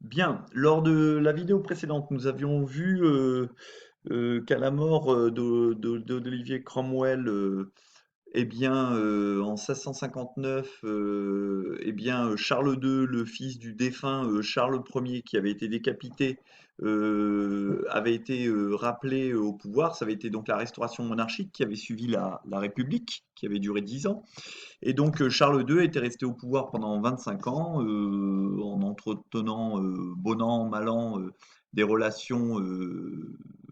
Bien, lors de la vidéo précédente, nous avions vu qu'à la mort d'Olivier Cromwell, en 1659, Charles II, le fils du défunt Charles Ier, qui avait été décapité, avait été rappelé au pouvoir. Ça avait été donc la restauration monarchique qui avait suivi la République, qui avait duré 10 ans. Et donc Charles II était resté au pouvoir pendant 25 ans, en entretenant, bon an, mal an, des relations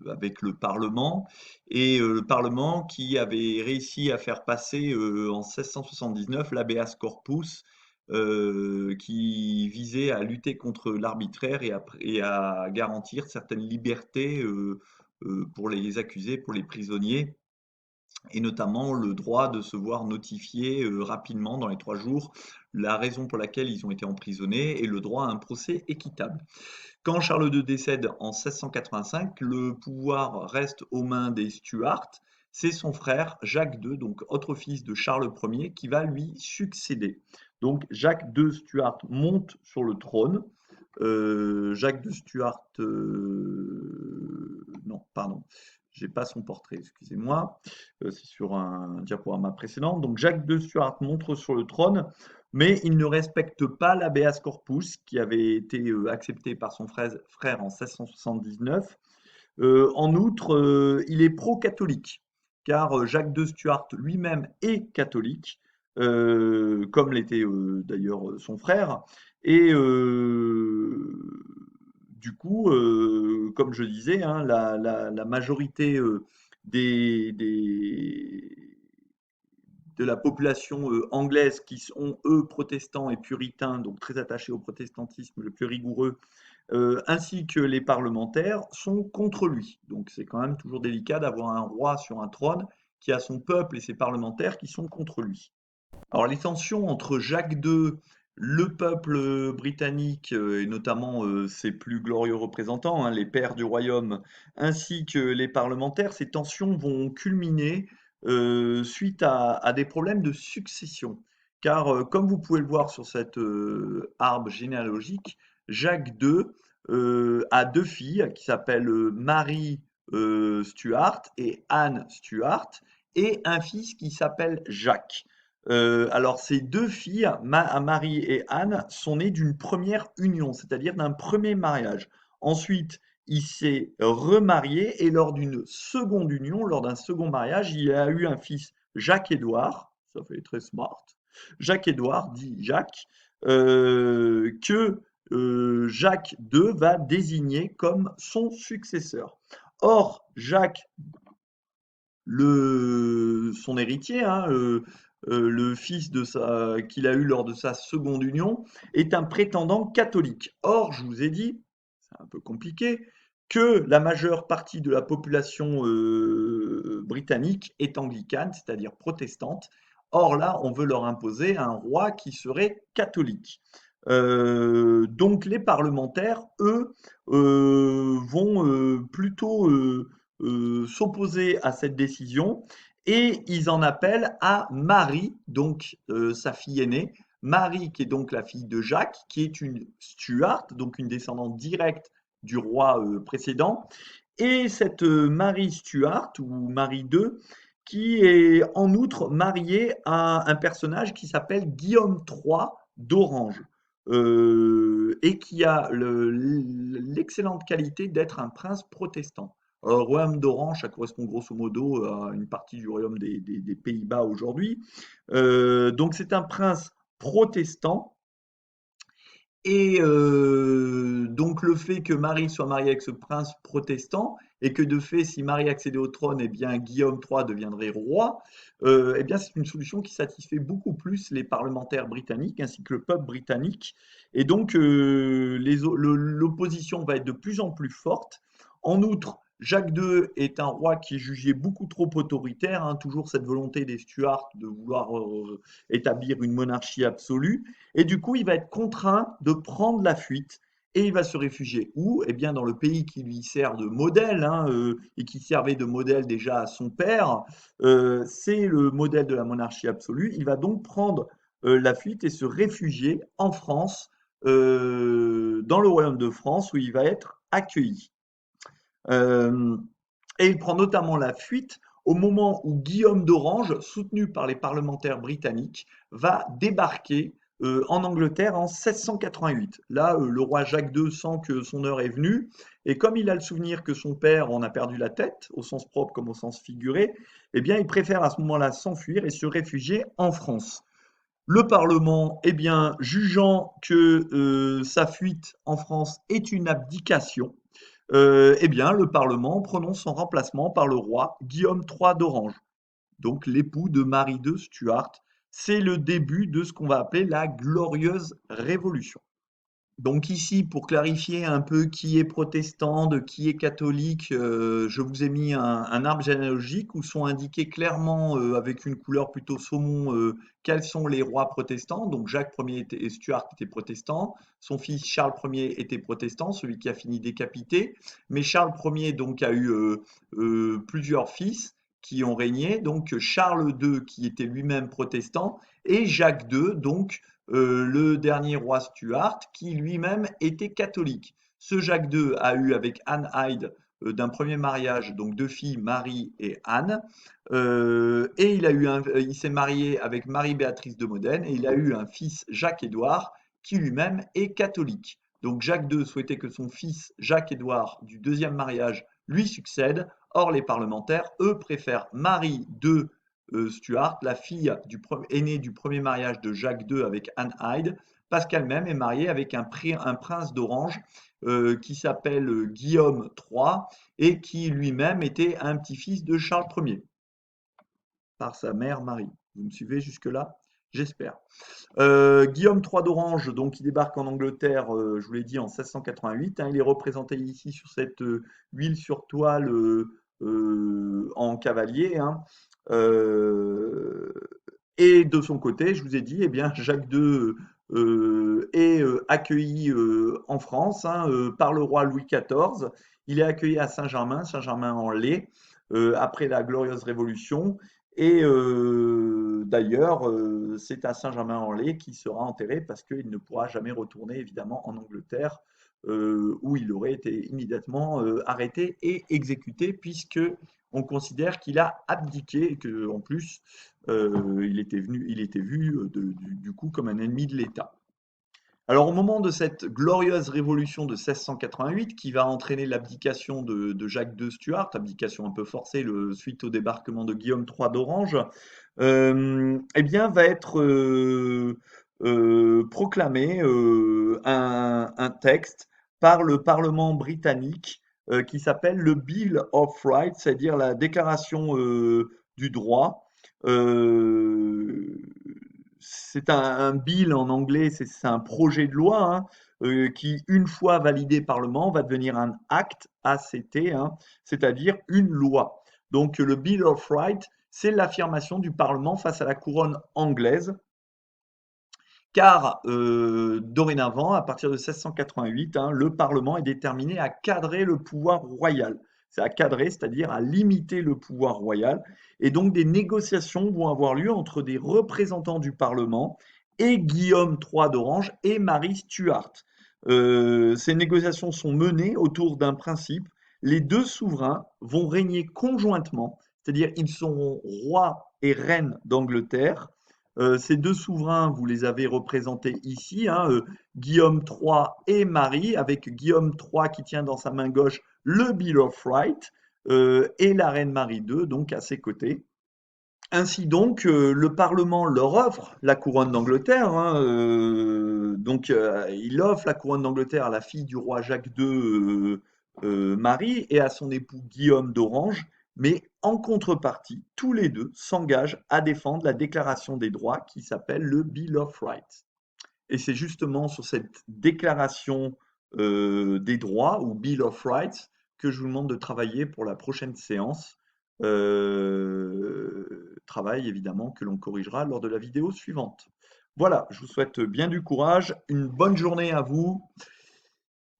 avec le Parlement. Et le Parlement qui avait réussi à faire passer en 1679 l'habeas corpus, qui visait à lutter contre l'arbitraire et à garantir certaines libertés pour les accusés, pour les prisonniers, et notamment le droit de se voir notifier rapidement dans les 3 jours la raison pour laquelle ils ont été emprisonnés et le droit à un procès équitable. Quand Charles II décède en 1685, le pouvoir reste aux mains des Stuarts. C'est son frère Jacques II, donc autre fils de Charles Ier, qui va lui succéder. Donc Jacques II Stuart monte sur le trône. Jacques de Stuart, non, pardon, j'ai pas son portrait, excusez-moi, c'est sur un diaporama précédent. Donc Jacques de Stuart monte sur le trône, mais il ne respecte pas l'habeas corpus qui avait été accepté par son frère en 1679. En outre, il est pro-catholique, car Jacques de Stuart lui-même est catholique, comme l'était d'ailleurs son frère. Et du coup, comme je disais, hein, la majorité des, de la population anglaise qui sont, eux, protestants et puritains, donc très attachés au protestantisme le plus rigoureux, ainsi que les parlementaires, sont contre lui. Donc c'est quand même toujours délicat d'avoir un roi sur un trône qui a son peuple et ses parlementaires qui sont contre lui. Alors les tensions entre Jacques II, le peuple britannique, et notamment ses plus glorieux représentants, hein, les pères du royaume, ainsi que les parlementaires, ces tensions vont culminer suite à des problèmes de succession. Car comme vous pouvez le voir sur cette arbre généalogique, Jacques II a deux filles qui s'appellent Marie Stuart et Anne Stuart, et un fils qui s'appelle Jacques. Alors ces deux filles, Marie et Anne, sont nées d'une première union, c'est-à-dire d'un premier mariage. Ensuite, il s'est remarié et lors d'une seconde union, lors d'un second mariage, il a eu un fils, Jacques-Édouard, ça fait très smart, Jacques-Édouard, dit Jacques, que Jacques II va désigner comme son successeur. Or, Jacques, son héritier, hein, le fils qu'il a eu lors de sa seconde union, est un prétendant catholique. Or, je vous ai dit, c'est un peu compliqué, que la majeure partie de la population britannique est anglicane, c'est-à-dire protestante. Or là, on veut leur imposer un roi qui serait catholique. Donc les parlementaires, eux, vont plutôt s'opposer à cette décision et ils en appellent à Marie, donc sa fille aînée, Marie qui est donc la fille de Jacques, qui est une Stuart, donc une descendante directe du roi précédent, et cette Marie Stuart ou Marie II qui est en outre mariée à un personnage qui s'appelle Guillaume III d'Orange. Et qui a l'excellente qualité d'être un prince protestant. Alors, le royaume d'Orange, ça correspond grosso modo à une partie du royaume des Pays-Bas aujourd'hui. Donc c'est un prince protestant. Et donc le fait que Marie soit mariée avec ce prince protestant, et que de fait, si Marie accédait au trône, eh bien Guillaume III deviendrait roi, eh bien c'est une solution qui satisfait beaucoup plus les parlementaires britanniques ainsi que le peuple britannique. Et donc l'opposition va être de plus en plus forte. En outre, Jacques II est un roi qui est jugé beaucoup trop autoritaire, hein, toujours cette volonté des Stuarts de vouloir établir une monarchie absolue. Et du coup, il va être contraint de prendre la fuite. Et il va se réfugier où? Eh bien, dans le pays qui lui sert de modèle, hein, et qui servait de modèle déjà à son père. C'est le modèle de la monarchie absolue. Il va donc prendre la fuite et se réfugier en France, dans le royaume de France où il va être accueilli. Euh, et il prend notamment la fuite au moment où Guillaume d'Orange, soutenu par les parlementaires britanniques, va débarquer en Angleterre en 1688. Là, le roi Jacques II sent que son heure est venue, et comme il a le souvenir que son père en a perdu la tête, au sens propre comme au sens figuré, eh bien, il préfère à ce moment-là s'enfuir et se réfugier en France. Le Parlement, eh bien, jugeant que sa fuite en France est une abdication, eh bien, le Parlement prononce son remplacement par le roi Guillaume III d'Orange, donc l'époux de Marie II Stuart. C'est le début de ce qu'on va appeler la Glorieuse Révolution. Donc ici, pour clarifier un peu qui est protestant, de qui est catholique, je vous ai mis un arbre généalogique où sont indiqués clairement, avec une couleur plutôt saumon, quels sont les rois protestants. Donc Jacques Ier et Stuart étaient protestants, son fils Charles Ier était protestant, celui qui a fini décapité. Mais Charles Ier donc a eu plusieurs fils qui ont régné, donc Charles II qui était lui-même protestant et Jacques II, donc le dernier roi Stuart, qui lui-même était catholique. Ce Jacques II a eu avec Anne Hyde d'un premier mariage, donc deux filles, Marie et Anne, et il s'est marié avec Marie-Béatrice de Modène, et il a eu un fils, Jacques-Édouard, qui lui-même est catholique. Donc Jacques II souhaitait que son fils Jacques-Édouard du deuxième mariage lui succède. Or, les parlementaires, eux, préfèrent Marie de Stuart, la fille aînée du premier mariage de Jacques II avec Anne Hyde, parce qu'elle-même est mariée avec un prince d'Orange qui s'appelle Guillaume III et qui lui-même était un petit-fils de Charles Ier par sa mère Marie. Vous me suivez jusque-là? J'espère. Guillaume III d'Orange, donc il débarque en Angleterre, je vous l'ai dit, en 1688. Hein, il est représenté ici sur cette huile sur toile en cavalier. Hein. Euh, et de son côté, je vous ai dit, eh bien, Jacques II est accueilli en France hein, par le roi Louis XIV. Il est accueilli à Saint-Germain, Saint-Germain-en-Laye, après la Glorieuse Révolution. Et d'ailleurs, c'est à Saint-Germain-en-Laye qu'il sera enterré parce qu'il ne pourra jamais retourner évidemment en Angleterre où il aurait été immédiatement arrêté et exécuté puisque on considère qu'il a abdiqué et que en plus il était vu du coup comme un ennemi de l'État. Alors, au moment de cette glorieuse révolution de 1688, qui va entraîner l'abdication de Jacques II Stuart, abdication un peu forcée suite au débarquement de Guillaume III d'Orange, eh bien, va être proclamé un texte par le Parlement britannique qui s'appelle le Bill of Rights, c'est-à-dire la déclaration du droit. Euh, c'est un bill en anglais, c'est un projet de loi hein, qui, une fois validé par le Parlement, va devenir un acte, ACT, hein, c'est-à-dire une loi. Donc le Bill of Rights, c'est l'affirmation du Parlement face à la couronne anglaise, car dorénavant, à partir de 1688, hein, le Parlement est déterminé à cadrer le pouvoir royal. C'est à cadrer, c'est-à-dire à limiter le pouvoir royal. Et donc des négociations vont avoir lieu entre des représentants du Parlement et Guillaume III d'Orange et Marie Stuart. Ces négociations sont menées autour d'un principe. Les deux souverains vont régner conjointement, c'est-à-dire ils seront rois et reines d'Angleterre. Ces deux souverains, vous les avez représentés ici, hein, Guillaume III et Marie, avec Guillaume III qui tient dans sa main gauche le Bill of Rights et la reine Marie II, donc à ses côtés. Ainsi donc, le Parlement leur offre la couronne d'Angleterre. Hein, donc, il offre la couronne d'Angleterre à la fille du roi Jacques II, Marie, et à son époux Guillaume d'Orange. Mais en contrepartie, tous les deux s'engagent à défendre la Déclaration des droits qui s'appelle le Bill of Rights. Et c'est justement sur cette Déclaration des droits ou Bill of Rights que je vous demande de travailler pour la prochaine séance. Travail évidemment que l'on corrigera lors de la vidéo suivante. Voilà, je vous souhaite bien du courage, une bonne journée à vous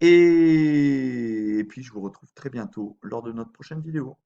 et puis je vous retrouve très bientôt lors de notre prochaine vidéo.